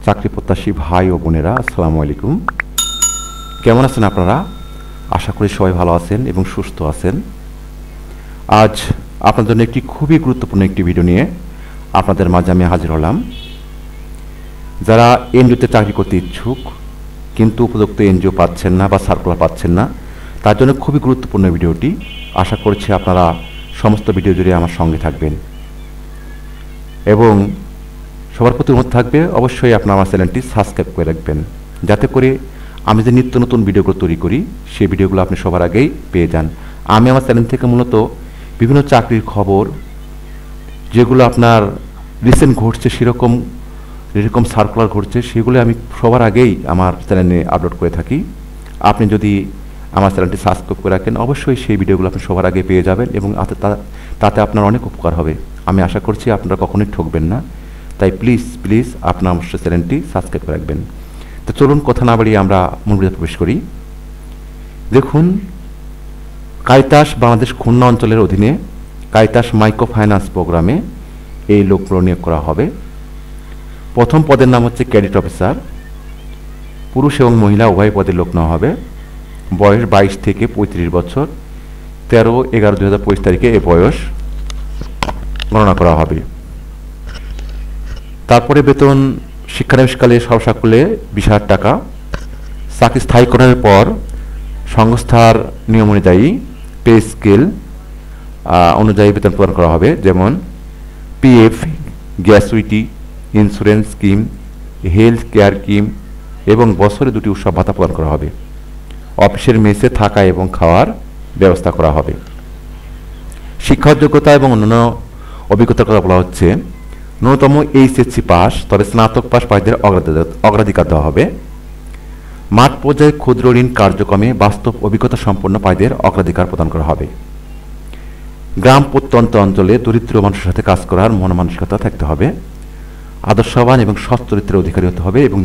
চাকরি প্রত্যাশী ভাই ও বোনেরা, আসসালামু আলাইকুম। কেমন আছেন আপনারা? আশা করি সবাই ভালো আছেন এবং সুস্থ আছেন। আজ আপনাদের জন্য একটি খুবই গুরুত্বপূর্ণ একটি ভিডিও নিয়ে আপনাদের মাঝে আমি হাজির হলাম। যারা এনজিওতে চাকরি করতে ইচ্ছুক কিন্তু উপযুক্ত এনজিও পাচ্ছেন না বা সার্কুলার পাচ্ছেন না, তার জন্য খুবই গুরুত্বপূর্ণ ভিডিওটি। আশা করছি আপনারা সমস্ত ভিডিও জুড়ে আমার সঙ্গে থাকবেন এবং সবার প্রতি অনুরোধ থাকবে অবশ্যই আপনার আমার চ্যানেলটি সাবস্ক্রাইব করে রাখবেন, যাতে করে আমি যে নিত্য নতুন ভিডিওগুলো তৈরি করি সেই ভিডিওগুলো আপনি সবার আগেই পেয়ে যান। আমি আমার চ্যানেল থেকে মূলত বিভিন্ন চাকরির খবর, যেগুলো আপনার রিসেন্ট ঘটছে, যেরকম সার্কুলার ঘটছে, সেগুলো আমি সবার আগেই আমার চ্যানেলে আপলোড করে থাকি। আপনি যদি আমার চ্যানেলটি সাবস্ক্রাইব করে রাখেন, অবশ্যই সেই ভিডিওগুলো আপনি সবার আগে পেয়ে যাবেন এবং তাতে আপনার অনেক উপকার হবে। আমি আশা করছি আপনারা কখনোই ঠকবেন না। তাই প্লিজ আপনার আমার চ্যানেলটি সাবস্ক্রাইব করে রাখবেন। তো চলুন কথা না বাড়িয়ে আমরা মূল ভিডিওতে প্রবেশ করি। দেখুন, কাইতাস বাংলাদেশ খুলনা অঞ্চলের অধীনে কাইতাস মাইক্রো ফাইন্যান্স প্রোগ্রামে এই লোকগুলো নিয়োগ করা হবে। প্রথম পদের নাম হচ্ছে ক্রেডিট অফিসার। পুরুষ এবং মহিলা উভয় পদের লোক নেওয়া হবে। বয়স 22 থেকে 35 বছর। 13/11/2025 তারিখে এ বয়স গণনা করা হবে। তারপরে বেতন শিক্ষানবিশকালে সর্বসাকুল্যে 20,000 টাকা। চাকরি স্থায়ীকরণের পর সংস্থার নিয়ম অনুযায়ী পে স্কেল অনুযায়ী বেতন প্রদান করা হবে, যেমন PF, gratuity, insurance scheme, health care scheme এবং বছরে 2টি উৎসব ভাতা প্রদান করা হবে। অফিসের মেসে থাকা এবং খাওয়ার ব্যবস্থা করা হবে। শিক্ষার যোগ্যতা এবং অন্যান্য অভিজ্ঞতার কথা বলা হচ্ছে। ন্যূনতম এইচএসসি পাস, তবে স্নাতক পাস প্রার্থীদের অগ্রাধিকার দেওয়া হবে। মাঠ পর্যায়ে ক্ষুদ্র ঋণ কার্যক্রমে বাস্তব অভিজ্ঞতা সম্পন্ন প্রার্থীদের অগ্রাধিকার প্রদান করা হবে। গ্রাম প্রত্যন্ত অঞ্চলে দরিদ্র মানুষের সাথে কাজ করার মনমানসিকতা থাকতে হবে। আদর্শবান এবং সৎ চরিত্রের অধিকারী হতে হবে এবং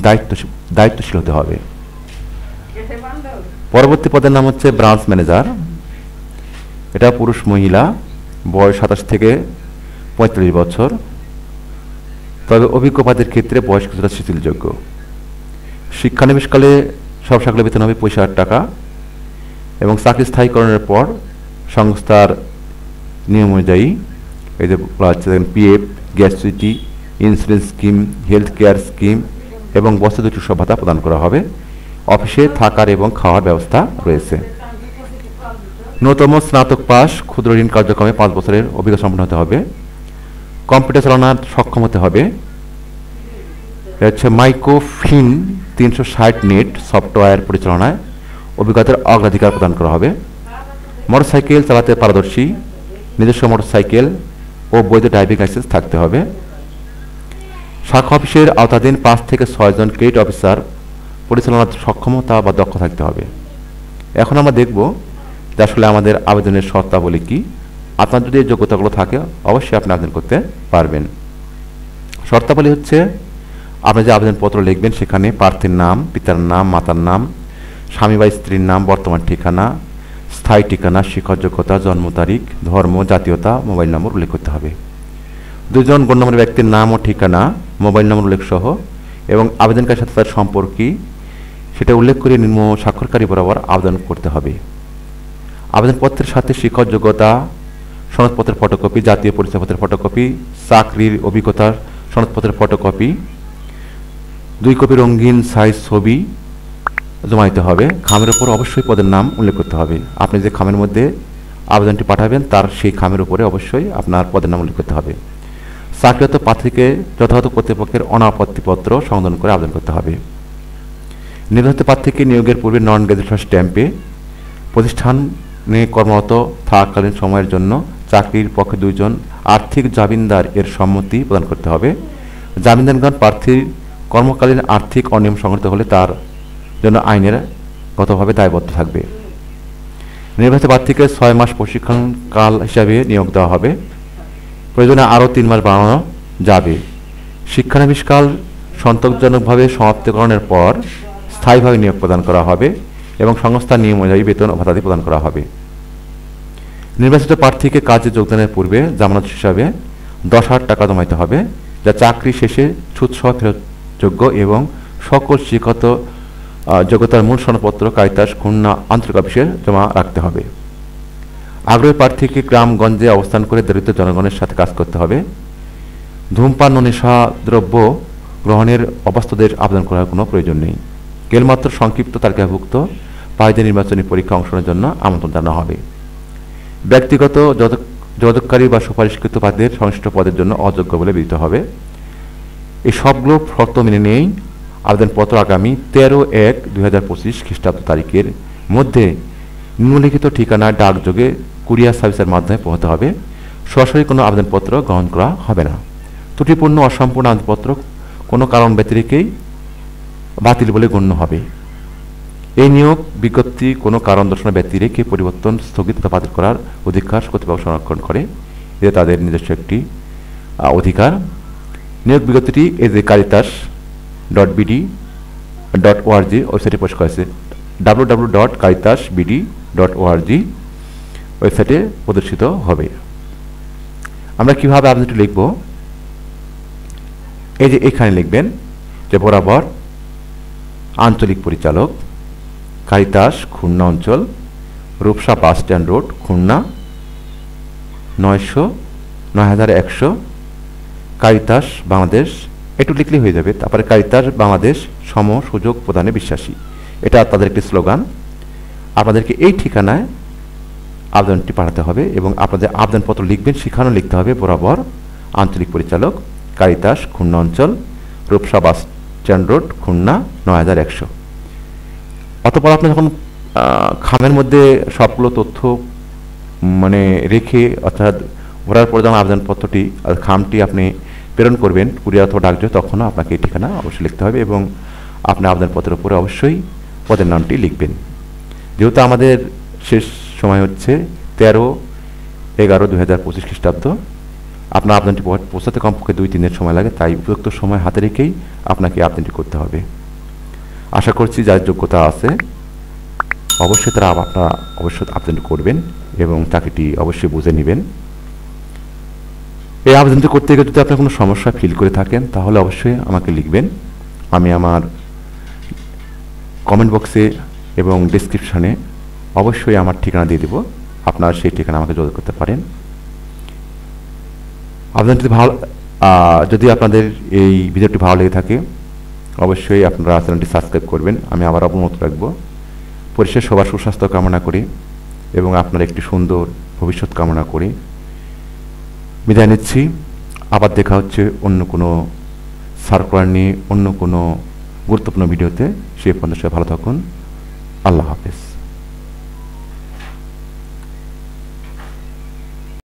দায়িত্বশীল হতে হবে। পরবর্তী পদের নাম হচ্ছে ব্রাঞ্চ ম্যানেজার। এটা পুরুষ মহিলা, বয়স 27 থেকে 45 বছর। তবে অভিজ্ঞ প্রার্থীর ক্ষেত্রে বয়স কিছুটা শিথিলযোগ্য। শিক্ষানবিশকালে সর্বসাকুল্যে বেতন হবে 65,000 টাকা এবং চাকরি স্থায়ীকরণের পর সংস্থার নিয়ম অনুযায়ী এই যে বলা হচ্ছে PF, gratuity, insurance scheme, health care scheme এবং বছরে 2টি উৎসব ভাতা প্রদান করা হবে। অফিসে থাকার এবং খাওয়ার ব্যবস্থা রয়েছে। ন্যূনতম স্নাতক পাস, ক্ষুদ্র ঋণ কার্যক্রমে 5 বছরের অভিজ্ঞতা সম্পন্ন হতে হবে। কম্পিউটার চালানোর সক্ষম হতে হবে। হচ্ছে মাইক্রোফিন 360 নেট সফটওয়্যার পরিচালনায় অভিজ্ঞতার অগ্রাধিকার প্রদান করা হবে। মোটরসাইকেল চালাতে পারদর্শী, নিজস্ব মোটরসাইকেল ও বৈধ ড্রাইভিং লাইসেন্স থাকতে হবে। শাখা অফিসের আওতাধীন 5 থেকে 6 জন ক্রেডিট অফিসার পরিচালনার সক্ষমতা বা দক্ষ থাকতে হবে। এখন আমরা দেখব যে আসলে আমাদের আবেদনের শর্তাবলী কি। আপনার যদি এই যোগ্যতাগুলো থাকে অবশ্যই আপনি আবেদন করতে পারবেন। শর্তাবলী হচ্ছে, আপনি যে আবেদনপত্র লিখবেন সেখানে প্রার্থীর নাম, পিতার নাম, মাতার নাম, স্বামী বা স্ত্রীর নাম, বর্তমান ঠিকানা, স্থায়ী ঠিকানা, শিক্ষার যোগ্যতা, জন্ম তারিখ, ধর্ম, জাতীয়তা, মোবাইল নম্বর উল্লেখ করতে হবে। 2 জন গণ্যমান্য ব্যক্তির নাম ও ঠিকানা, মোবাইল নম্বর উল্লেখ সহ এবং আবেদনকারীর সাথে তার সম্পর্কে সেটা উল্লেখ করে নিম্ন স্বাক্ষরকারী বরাবর আবেদন করতে হবে। আবেদনপত্রের সাথে শিক্ষার যোগ্যতা সনদপত্রের ফটোকপি, জাতীয় পরিচয়পত্রের ফটোকপি, চাকরির অভিজ্ঞতার সনদপত্রের ফটোকপি, 2 কপি রঙিন সাইজ ছবি জমা দিতে হবে। খামের উপর অবশ্যই পদের নাম উল্লেখ করতে হবে। আপনি যে খামের মধ্যে আবেদনটি পাঠাবেন তার সেই খামের উপরে অবশ্যই আপনার পদের নাম উল্লেখ করতে হবে। চাকরিরত প্রার্থীকে যথাযথ কর্তৃপক্ষের অনাপত্তিপত্র সংশোধন করে আবেদন করতে হবে। নির্বাচিত প্রার্থীকে নিয়োগের পূর্বে নন গ্যাজেটেড স্ট্যাম্পে প্রতিষ্ঠানে কর্মরত থাকাকালীন সময়ের জন্য চাকরির পক্ষে 2 জন আর্থিক জামিনদার এর সম্মতি প্রদান করতে হবে। জামিনদারগণ প্রার্থীর কর্মকালীন আর্থিক অনিয়ম সংঘটিত হলে তার জন্য আইনের গতভাবে দায়বদ্ধ থাকবে। নির্বাচিত প্রার্থীকে 6 মাস প্রশিক্ষণকাল হিসাবে নিয়োগ দেওয়া হবে। প্রয়োজনে আরও 3 মাস বাড়ানো যাবে। শিক্ষানবিশকাল সন্তোষজনকভাবে সমাপ্তিকরণের পর স্থায়ীভাবে নিয়োগ প্রদান করা হবে এবং সংস্থার নিয়ম অনুযায়ী বেতন ও ভাতাদি প্রদান করা হবে। নির্বাচিত প্রার্থীকে কাজে যোগদানের পূর্বে জামানত হিসাবে 10,000 টাকা জমাইতে হবে, যা চাকরি শেষে সুদসহ ফেরত যোগ্য এবং সকল শিক্ষাগত যোগ্যতার মূল সনদপত্র কারিতাস খুলনা আঞ্চলিক অফিসে জমা রাখতে হবে। আগ্রহী প্রার্থীকে গ্রামগঞ্জে অবস্থান করে দরিদ্র জনগণের সাথে কাজ করতে হবে। ধূমপান ও নেশাদ্রব্য গ্রহণের অবস্থাদের আবেদন করার কোনো প্রয়োজন নেই। কেবলমাত্র সংক্ষিপ্ত তালিকাভুক্ত প্রার্থীদের নির্বাচনী পরীক্ষা অংশগ্রহণের জন্য আমন্ত্রণ জানানো হবে। ব্যক্তিগত যোগাযোগকারী বা সুপারিশকৃত প্রার্থীদের সংশ্লিষ্ট পদের জন্য অযোগ্য বলে বিবেচিত হবে। এই সবগুলো শর্ত মেনে নিয়েই আবেদনপত্র আগামী 13/1/2025 খ্রিস্টাব্দ তারিখের মধ্যে নিম্নলিখিত ঠিকানায় ডাকযোগে কুরিয়ার সার্ভিসের মাধ্যমে পৌঁছাতে হবে। সরাসরি কোনো আবেদনপত্র গ্রহণ করা হবে না। ত্রুটিপূর্ণ অসম্পূর্ণ আবেদনপত্র কোনো কারণ ব্যতিরেকেই বাতিল বলে গণ্য হবে। এই নিয়োগ বিজ্ঞপ্তি কোনো কারণ দর্শানো ব্যতিরেকে পরিবর্তন, স্থগিত বা বাতিল করার অধিকার কর্তৃপক্ষ সংরক্ষণ করে। এটা তাদের নিজস্ব একটি অধিকার। নিয়োগ বিজ্ঞপ্তিটি এই যে caritas.bd.org ওয়েবসাইটে পোস্ট করেছে। www.caritasbd.org ওয়েবসাইটে প্রদর্শিত হবে। আমরা কিভাবে আবেদনটি লিখব? এই যে এখানে লিখবেন যে বরাবর আঞ্চলিক পরিচালক, কারিতাস খুলনা অঞ্চল, Rupsha bus stand road, Khulna 9100, Caritas Bangladesh, একটু লিখলে হয়ে যাবে। তারপরে কারিতাস বাংলাদেশ সম সুযোগ প্রদানে বিশ্বাসী, এটা তাদের একটি স্লোগান। আপনাদেরকে এই ঠিকানায় আবেদনটি পাঠাতে হবে এবং আপনাদের আবেদনপত্র লিখবেন, সেখানেও লিখতে হবে বরাবর আঞ্চলিক পরিচালক, কারিতাস খুলনা অঞ্চল, Rupsha bus stand road, Khulna 9100। অতঃপর আপনি যখন খামের মধ্যে সবগুলো তথ্য রেখে, অর্থাৎ ভরার পরে যখন আবেদনপত্রটি খামটি আপনি প্রেরণ করবেন কুরিয়ার অথবা ডাকযোগে, তখনও আপনাকে এই ঠিকানা অবশ্যই লিখতে হবে এবং আপনি আবেদনপত্রের উপরে অবশ্যই পদের নামটি লিখবেন। যেহেতু আমাদের শেষ সময় হচ্ছে 13/11/2025 খ্রিস্টাব্দ, আপনার আবেদনটি পৌঁছাতে কমপক্ষে 2-3 দিন সময় লাগে, তাই উপযুক্ত সময় হাতে রেখেই আপনাকে আবেদনটি করতে হবে। আশা করছি যার যোগ্যতা আছে অবশ্যই তারা আপনারা অবশ্যই আবেদনটি করবেন এবং চাকরিটি অবশ্যই বুঝে নেবেন। এই আবেদনটি করতে গিয়ে যদি আপনার কোনো সমস্যা ফিল করে থাকেন তাহলে অবশ্যই আমাকে লিখবেন। আমি আমার কমেন্ট বক্সে এবং ডেসক্রিপশানে অবশ্যই আমার ঠিকানা দিয়ে দেব, আপনারা সেই ঠিকানা আমাকে যোগাযোগ করতে পারেন। আবেদনটি যদি আপনাদের এই ভিডিওটি ভালো লেগে থাকে অবশ্যই আপনারা চ্যানেলটি সাবস্ক্রাইব করবেন। আমি আবার অনুরোধ রাখবো। পরিশেষে সবার সুস্বাস্থ্য কামনা করি এবং আপনার একটি সুন্দর ভবিষ্যৎ কামনা করি বিদায় নিচ্ছি। আবার দেখা হচ্ছে অন্য কোনো সার্কুলার নিয়ে, অন্য কোনো গুরুত্বপূর্ণ ভিডিওতে। সে পর্যন্ত ভালো থাকুন। আল্লাহ হাফেজ।